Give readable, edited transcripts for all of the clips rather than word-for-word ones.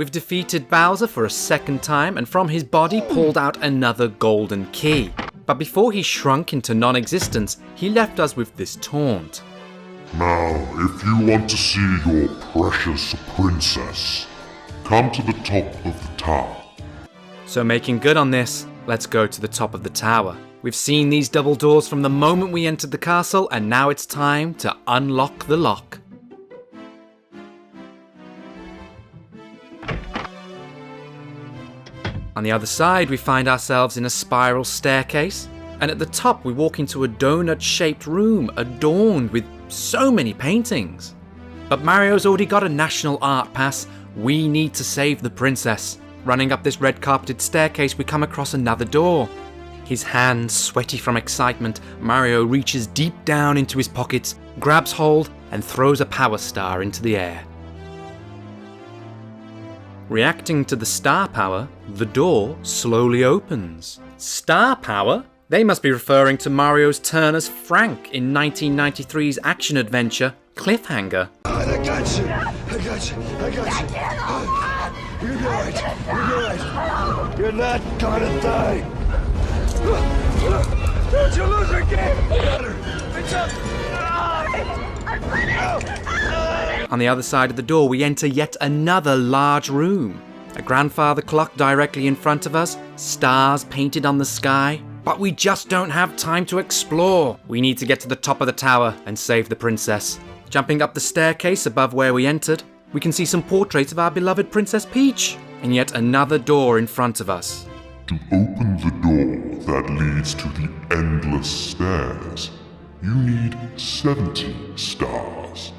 we've defeated Bowser for a second time and from his body pulled out another golden key. But before he shrunk into non-existence, he left us with this taunt. Now, if you want to see your precious princess, come to the top of the tower. So making good on this, let's go to the top of the tower. We've seen these double doors from the moment we entered the castle, and now it's time to unlock the lock. On the other side, we find ourselves in a spiral staircase, and at the top we walk into a donut-shaped room adorned with so many paintings. But Mario's already got a national art pass. We need to save the princess. Running up this red-carpeted staircase, we come across another door. His hands sweaty from excitement, Mario reaches deep down into his pockets, grabs hold, and throws a power star into the air. Reacting to the star power, the door slowly opens. Star power? They must be referring to Mario's turn as Frank in 1993's action-adventure, Cliffhanger. I got you! I got you! I got you! You're right! You're right! You're not gonna die! Don't you lose your game! Got her! Reach up! On the other side of the door, we enter yet another large room. A grandfather clock directly in front of us, stars painted on the sky. But we just don't have time to explore. We need to get to the top of the tower and save the princess. Jumping up the staircase above where we entered, we can see some portraits of our beloved Princess Peach. And yet another door in front of us. To open the door that leads to the endless stairs, you need 70 stars.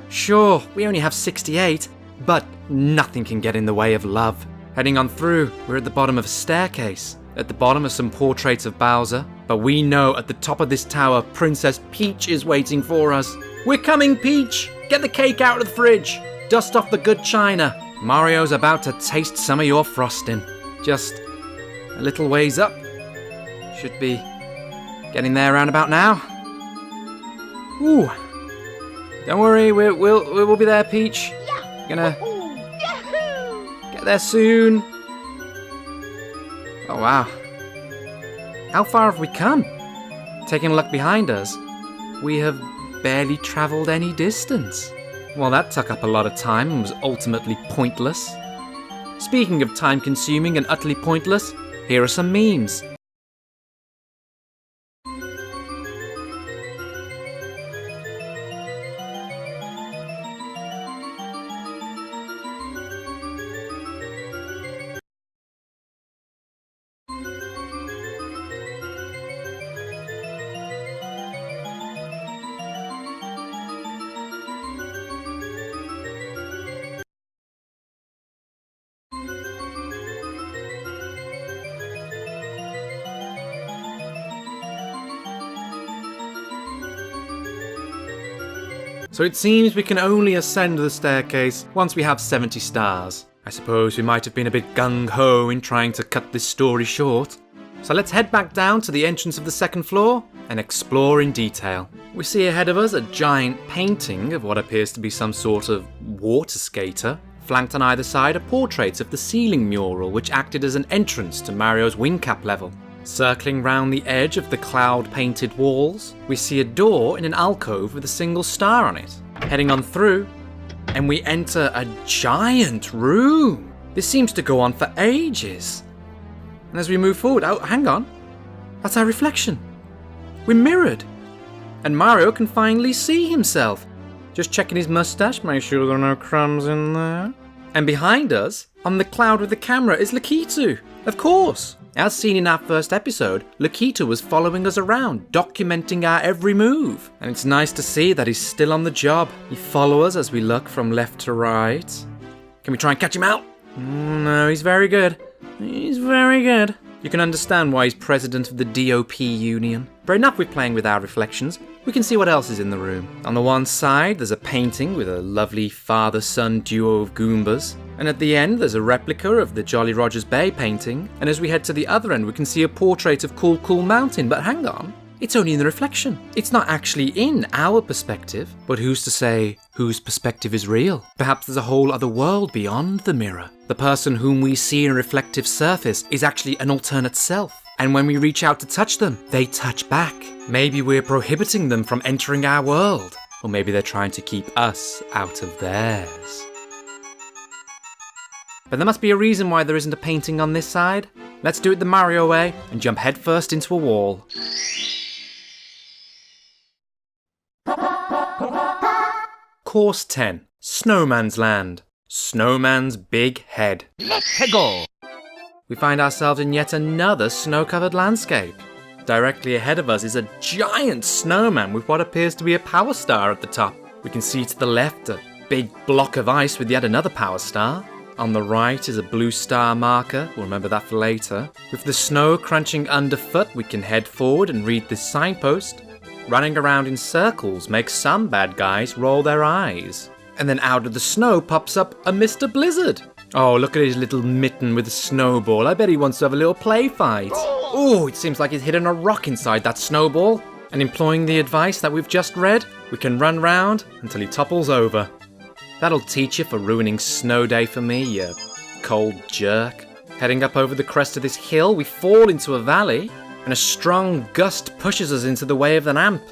Sure, we only have 68, but nothing can get in the way of love. Heading on through, we're at the bottom of a staircase. At the bottom are some portraits of Bowser, but we know at the top of this tower, Princess Peach is waiting for us. We're coming, Peach! Get the cake out of the fridge! Dust off the good china. Mario's about to taste some of your frosting. Just a little ways up. Should be getting there around about now. Ooh. Don't worry, we'll be there, Peach. Gonna get there soon. Oh wow. How far have we come? Taking a look behind us, we have barely travelled any distance. Well, that took up a lot of time and was ultimately pointless. Speaking of time-consuming and utterly pointless, here are some memes. So it seems we can only ascend the staircase once we have 70 stars. I suppose we might have been a bit gung-ho in trying to cut this story short. So let's head back down to the entrance of the second floor and explore in detail. We see ahead of us a giant painting of what appears to be some sort of water skater. Flanked on either side are portraits of the ceiling mural which acted as an entrance to Mario's wing cap level. Circling round the edge of the cloud-painted walls, we see a door in an alcove with a single star on it. Heading on through, and we enter a giant room. This seems to go on for ages. And as we move forward, oh, hang on. That's our reflection. We're mirrored. And Mario can finally see himself. Just checking his mustache, make sure there are no crumbs in there. And behind us, on the cloud with the camera, is Lakitu. Of course. As seen in our first episode, Lakitu was following us around, documenting our every move. And it's nice to see that he's still on the job. He follows us as we look from left to right. Can we try and catch him out? No, he's very good. He's very good. You can understand why he's president of the DOP union. But enough with playing with our reflections. We can see what else is in the room. On the one side, there's a painting with a lovely father-son duo of Goombas. And at the end, there's a replica of the Jolly Rogers Bay painting. And as we head to the other end, we can see a portrait of Cool Cool Mountain. But hang on, It's only in the reflection. It's not actually in our perspective, but who's to say whose perspective is real? Perhaps there's a whole other world beyond the mirror. The person whom we see in a reflective surface is actually an alternate self. And when we reach out to touch them, they touch back. Maybe we're prohibiting them from entering our world. Or maybe they're trying to keep us out of theirs. But there must be a reason why there isn't a painting on this side. Let's do it the Mario way and jump headfirst into a wall. Course 10. Snowman's Land. Snowman's Big Head. Let's go! We find ourselves in yet another snow-covered landscape. Directly ahead of us is a giant snowman with what appears to be a power star at the top. We can see to the left a big block of ice with yet another power star. On the right is a blue star marker, we'll remember that for later. With the snow crunching underfoot, we can head forward and read this signpost. Running around in circles makes some bad guys roll their eyes. And then out of the snow pops up a Mr. Blizzard. Oh, look at his little mitten with a snowball. I bet he wants to have a little play fight. Oh, it seems like he's hidden a rock inside that snowball. And employing the advice that we've just read, we can run round until he topples over. That'll teach you for ruining snow day for me, you cold jerk. Heading up over the crest of this hill, we fall into a valley, and a strong gust pushes us into the way of the ramp.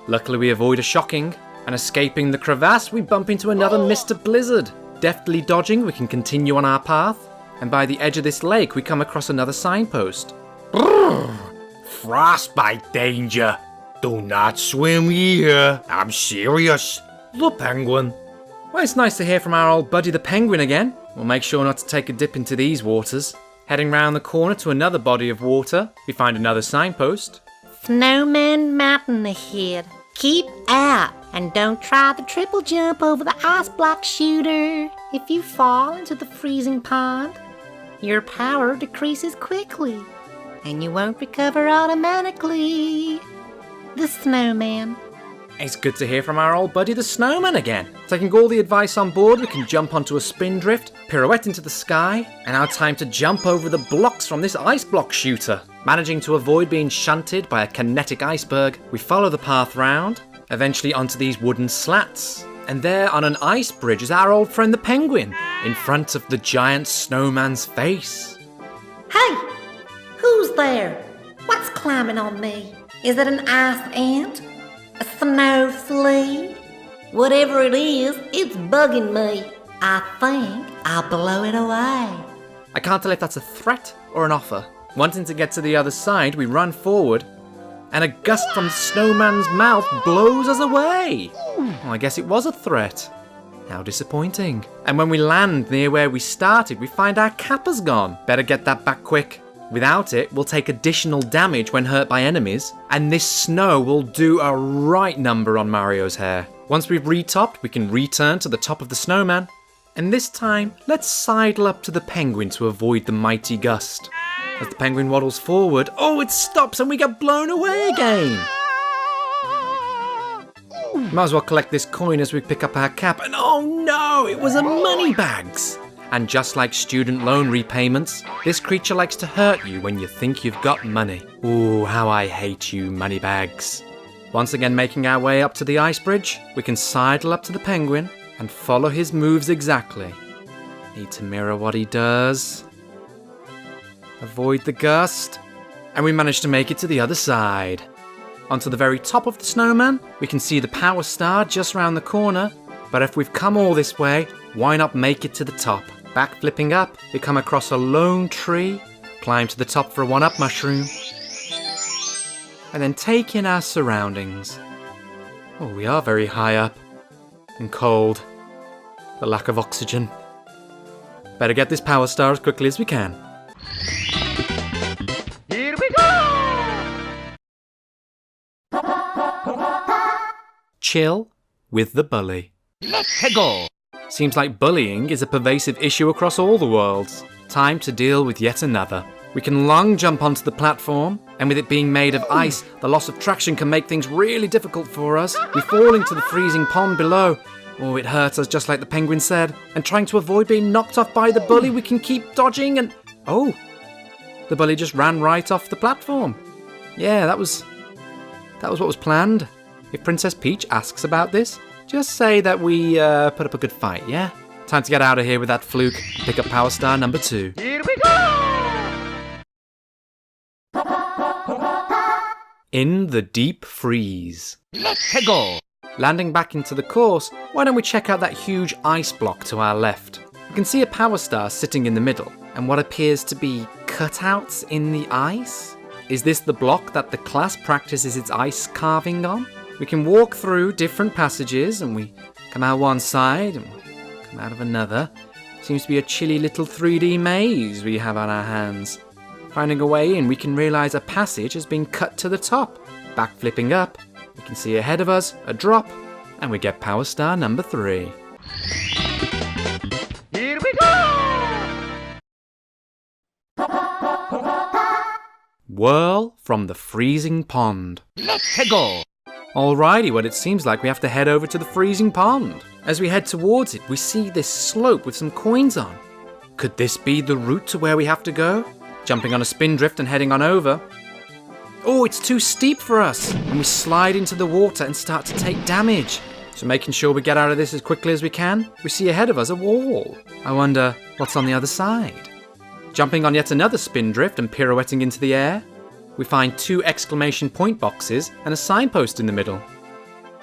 Luckily we avoid a shocking, and escaping the crevasse, we bump into another Mr. Blizzard. Deftly dodging, we can continue on our path, and by the edge of this lake we come across another signpost. Frostbite danger. Do not swim here. I'm serious. The penguin. Well, it's nice to hear from our old buddy the penguin again. We'll make sure not to take a dip into these waters. Heading round the corner to another body of water, we find another signpost. Snowman Mountain ahead. Keep out and don't try the triple jump over the ice block shooter. If you fall into the freezing pond, your power decreases quickly and you won't recover automatically. The Snowman. It's good to hear from our old buddy the Snowman again. Taking all the advice on board, we can jump onto a spindrift, pirouette into the sky, and now time to jump over the blocks from this ice block shooter. Managing to avoid being shunted by a kinetic iceberg, we follow the path round, eventually onto these wooden slats. And there on an ice bridge is our old friend the penguin, in front of the giant snowman's face. Hey, who's there? What's climbing on me? Is it an ice ant? A snow flea? Whatever it is, it's bugging me. I think I'll blow it away. I can't tell if that's a threat or an offer. Wanting to get to the other side, we run forward, and a gust from the snowman's mouth blows us away. Well, I guess it was a threat. How disappointing. And when we land near where we started, we find our cap has gone. Better get that back quick. Without it, we'll take additional damage when hurt by enemies, and this snow will do a right number on Mario's hair. Once we've retopped, we can return to the top of the snowman, and this time, let's sidle up to the penguin to avoid the mighty gust. As the penguin waddles forward, oh, it stops and we get blown away again! Might as well collect this coin as we pick up our cap, and oh no, it was a money bags! And just like student loan repayments, this creature likes to hurt you when you think you've got money. Ooh, how I hate you, moneybags. Once again making our way up to the ice bridge, we can sidle up to the penguin and follow his moves exactly. Need to mirror what he does. Avoid the gust. And we manage to make it to the other side. Onto the very top of the snowman, we can see the power star just round the corner. But if we've come all this way, why not make it to the top? Backflipping up, we come across a lone tree, climb to the top for a one-up mushroom, and then take in our surroundings. Oh, we are very high up, and cold. The lack of oxygen. Better get this power star as quickly as we can. Here we go! Chill with the bully. Let's go! Seems like bullying is a pervasive issue across all the worlds. Time to deal with yet another. We can long jump onto the platform, and with it being made of ice, the loss of traction can make things really difficult for us. We fall into the freezing pond below. Oh, it hurts us just like the penguin said. And trying to avoid being knocked off by the bully, we can keep dodging and... Oh! The bully just ran right off the platform. Yeah, that was That was what was planned. If Princess Peach asks about this, just say that we put up a good fight, yeah? Time to get out of here with that fluke and pick up Power Star number 2. Here we go! In the deep freeze. Let's go. Landing back into the course, why don't we check out that huge ice block to our left? We can see a Power Star sitting in the middle, and what appears to be cutouts in the ice? Is this the block that the class practices its ice carving on? We can walk through different passages, and we come out one side, and we come out of another. Seems to be a chilly little 3D maze we have on our hands. Finding a way in, we can realise a passage has been cut to the top. Backflipping up, we can see ahead of us a drop, and we get Power Star number 3. Here we go! Whirl from the freezing pond. Let's go. Alrighty, well it seems like we have to head over to the freezing pond. As we head towards it, we see this slope with some coins on. Could this be the route to where we have to go? Jumping on a spindrift and heading on over. Oh, it's too steep for us, and we slide into the water and start to take damage. So making sure we get out of this as quickly as we can, we see ahead of us a wall. I wonder what's on the other side. Jumping on yet another spindrift and pirouetting into the air, we find 2 exclamation point boxes and a signpost in the middle.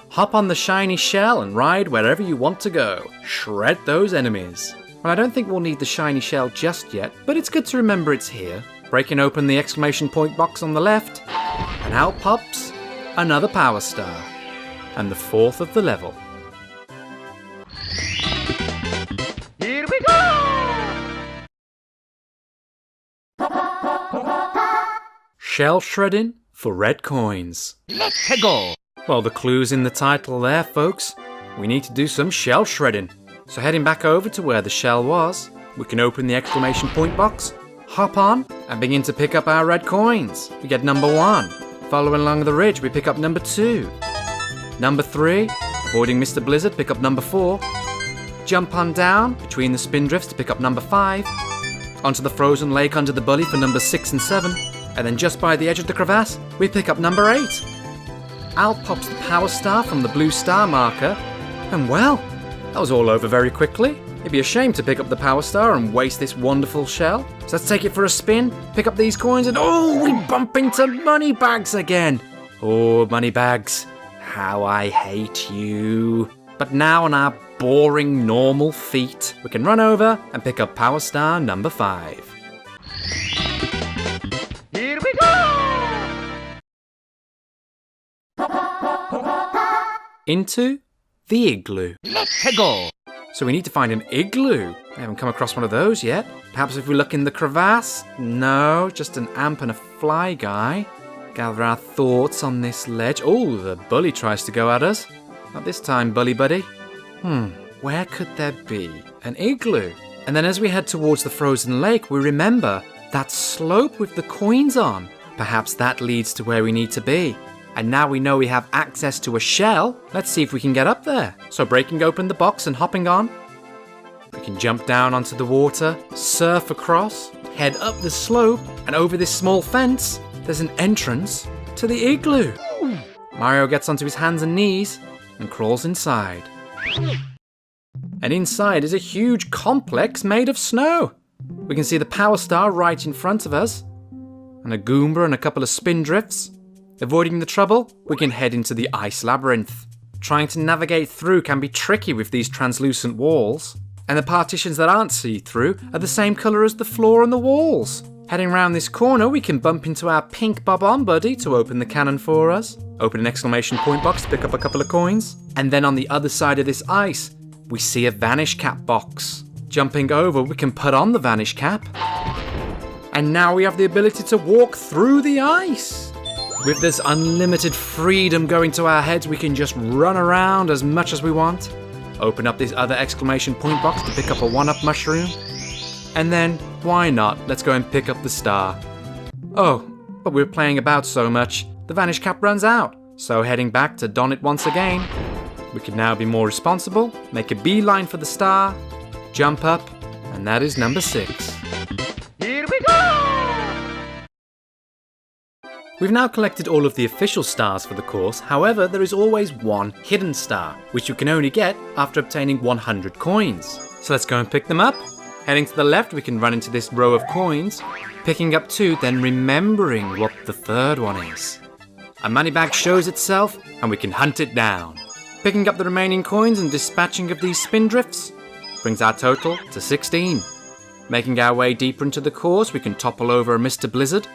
Hop on the shiny shell and ride wherever you want to go. Shred those enemies. Well, I don't think we'll need the shiny shell just yet, but it's good to remember it's here. Breaking open the exclamation point box on the left, and out pops another Power Star, and the 4th of the level. Here we go! Shell shredding for red coins. Let's go. Well, the clue's in the title there, folks. We need to do some shell shredding. So heading back over to where the shell was, we can open the exclamation point box, hop on, and begin to pick up our red coins. We get number 1. Following along the ridge, we pick up number 2. Number 3, avoiding Mr. Blizzard, pick up number 4. Jump on down between the spindrifts to pick up number 5. Onto the frozen lake under the bully for number 6 and 7. And then just by the edge of the crevasse, we pick up number 8. Out pops the Power Star from the blue star marker, and well, that was all over very quickly. It'd be a shame to pick up the Power Star and waste this wonderful shell. So let's take it for a spin, pick up these coins, and oh, we bump into money bags again. Oh, money bags, how I hate you. But now on our boring normal feet, we can run over and pick up Power Star number 5. Here we go! Into the igloo. Let's go. So we need to find an igloo. I haven't come across one of those yet. Perhaps if we look in the crevasse? No, just an amp and a fly guy. Gather our thoughts on this ledge. Oh, the bully tries to go at us. Not this time, bully buddy. Where could there be an igloo? And then as we head towards the frozen lake, we remember that slope with the coins on. Perhaps that leads to where we need to be. And now we know we have access to a shell. Let's see if we can get up there. So breaking open the box and hopping on. We can jump down onto the water, surf across, head up the slope, and over this small fence, there's an entrance to the igloo. Mario gets onto his hands and knees and crawls inside. And inside is a huge complex made of snow. We can see the Power Star right in front of us, and a Goomba and a couple of spindrifts. Avoiding the trouble, we can head into the ice labyrinth. Trying to navigate through can be tricky with these translucent walls, and the partitions that aren't see-through are the same colour as the floor and the walls. Heading round this corner, we can bump into our pink bob-on buddy to open the cannon for us. Open an exclamation point box to pick up a couple of coins. And then on the other side of this ice, we see a vanish cap box. Jumping over, we can put on the vanish cap. And now we have the ability to walk through the ice. With this unlimited freedom going to our heads, we can just run around as much as we want. Open up this other exclamation point box to pick up a 1-up mushroom. And then, why not, let's go and pick up the star. Oh, but we're playing about so much, the vanish cap runs out. So heading back to don it once again. We can now be more responsible, make a beeline for the star, jump up, and that is number 6. Here we go! We've now collected all of the official stars for the course, however there is always one hidden star, which you can only get after obtaining 100 coins. So let's go and pick them up. Heading to the left we can run into this row of coins, picking up 2, then remembering what the third one is. A money bag shows itself and we can hunt it down. Picking up the remaining coins and dispatching of these spindrifts brings our total to 16. Making our way deeper into the course we can topple over a Mr. Blizzard,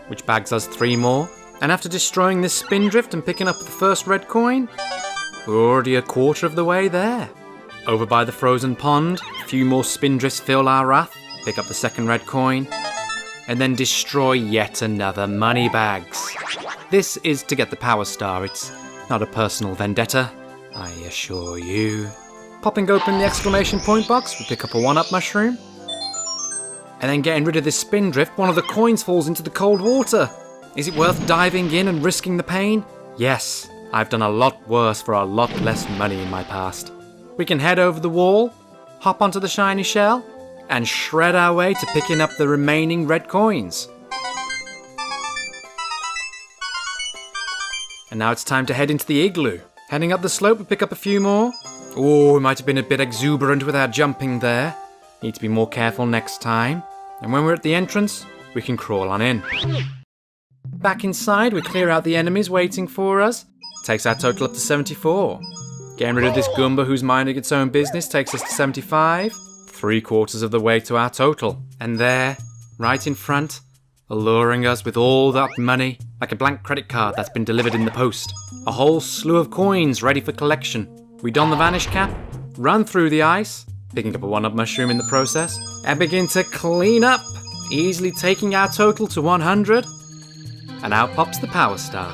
which bags us 3 more. And after destroying this spindrift and picking up the first red coin, we're already a quarter of the way there. Over by the frozen pond, a few more spindrifts fill our wrath, pick up the second red coin, and then destroy yet another money bags. This is to get the power star, it's not a personal vendetta, I assure you. Popping open the exclamation point box, we pick up a 1-up mushroom. And then getting rid of this spindrift, one of the coins falls into the cold water. Is it worth diving in and risking the pain? Yes, I've done a lot worse for a lot less money in my past. We can head over the wall, hop onto the shiny shell, and shred our way to picking up the remaining red coins. And now it's time to head into the igloo. Heading up the slope, we pick up a few more. Oh, we might have been a bit exuberant with our jumping there. Need to be more careful next time. And when we're at the entrance, we can crawl on in. Back inside, we clear out the enemies waiting for us. Takes our total up to 74. Getting rid of this Goomba who's minding its own business takes us to 75. 3/4 of the way to our total. And there, right in front, alluring us with all that money, like a blank credit card that's been delivered in the post. A whole slew of coins ready for collection. We don the vanish cap, run through the ice, picking up a 1-up mushroom in the process, and begin to clean up, easily taking our total to 100. And out pops the power star.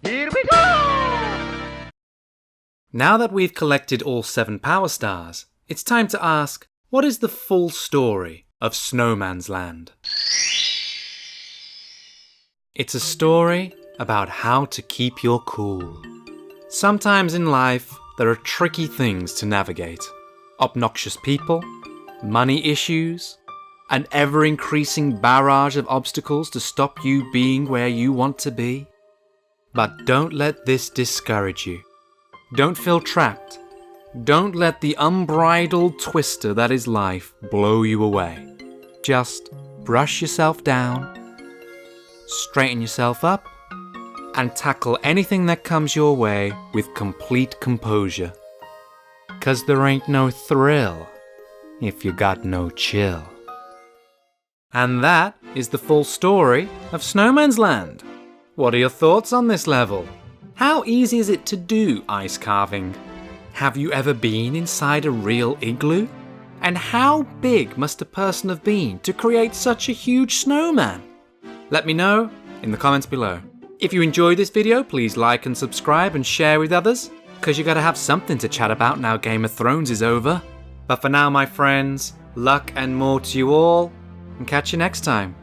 Here we go! Now that we've collected all 7 power stars, it's time to ask, what is the full story of Snowman's Land? It's a story about how to keep your cool. Sometimes in life, there are tricky things to navigate. Obnoxious people, money issues, an ever-increasing barrage of obstacles to stop you being where you want to be. But don't let this discourage you. Don't feel trapped. Don't let the unbridled twister that is life blow you away. Just brush yourself down, straighten yourself up, and tackle anything that comes your way with complete composure. 'Cause there ain't no thrill if you got no chill. And that is the full story of Snowman's Land. What are your thoughts on this level? How easy is it to do ice carving? Have you ever been inside a real igloo? And how big must a person have been to create such a huge snowman? Let me know in the comments below. If you enjoyed this video, please like and subscribe and share with others, because you gotta have something to chat about now Game of Thrones is over. But for now, my friends, luck and more to you all, and catch you next time.